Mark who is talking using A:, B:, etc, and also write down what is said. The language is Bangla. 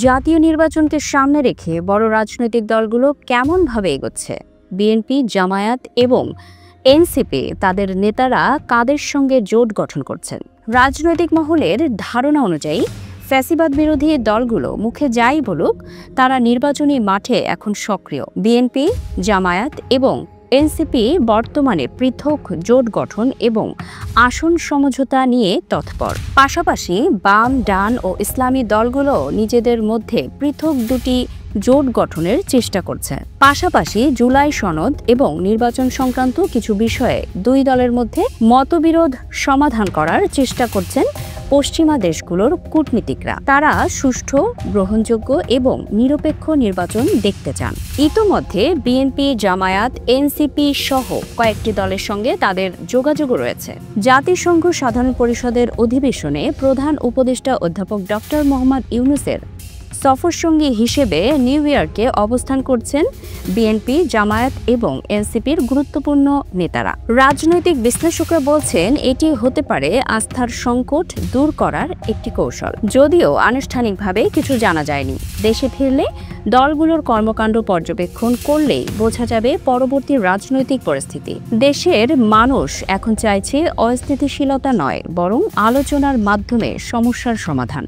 A: জাতীয় নির্বাচনকে সামনে রেখে বড় রাজনৈতিক দলগুলো কেমনভাবে এগোচ্ছে? বিএনপি, জামায়াত এবং এনসিপি তাদের নেতারা কাদের সঙ্গে জোট গঠন করছেন? রাজনৈতিক মহলের ধারণা অনুযায়ী ফ্যাসিবাদ বিরোধী দলগুলো মুখে যাই বলুক, তারা নির্বাচনী মাঠে এখন সক্রিয়। বিএনপি, জামায়াত এবং এনসিপি বর্তমানে পৃথক জোট গঠন এবং আসন সমঝোতা নিয়ে তৎপর। পাশাপাশি বাম, ডান ও ইসলামী দলগুলো নিজেদের মধ্যে পৃথক দুটি জোট গঠনের চেষ্টা করছে। পাশাপাশি জুলাই সনদ এবং নির্বাচন সংক্রান্ত কিছু বিষয়ে দুই দলের মধ্যে মতবিরোধ সমাধান করার চেষ্টা করছেন পশ্চিমা দেশগুলোর কূটনীতিকরা। তারা সুষ্ঠু, গ্রহণযোগ্য এবং নিরপেক্ষ নির্বাচন দেখতে চান। ইতোমধ্যে বিএনপি, জামায়াত, এনসিপি সহ কয়েকটি দলের সঙ্গে তাদের যোগাযোগ রয়েছে। জাতিসংঘ সাধারণ পরিষদের অধিবেশনে প্রধান উপদেষ্টা অধ্যাপক ডক্টর মোহাম্মদ ইউনূসের সফরসঙ্গী হিসেবে নিউ ইয়র্কে অবস্থান করছেন বিএনপি, জামায়াত এবং এনসিপির গুরুত্বপূর্ণ নেতারা। রাজনৈতিক বিশ্লেষকরা বলছেন এটি হতে পারে আস্থার সংকট দূর করার একটি কৌশল। যদিও আনুষ্ঠানিকভাবে কিছু জানা যায়নি। দেশে ফিরলে দলগুলোর কর্মকাণ্ড পর্যবেক্ষণ করলেই বোঝা যাবে পরবর্তী রাজনৈতিক পরিস্থিতি। দেশের মানুষ এখন চাইছে অস্থিতিশীলতা নয়, বরং আলোচনার মাধ্যমে সমস্যার সমাধান।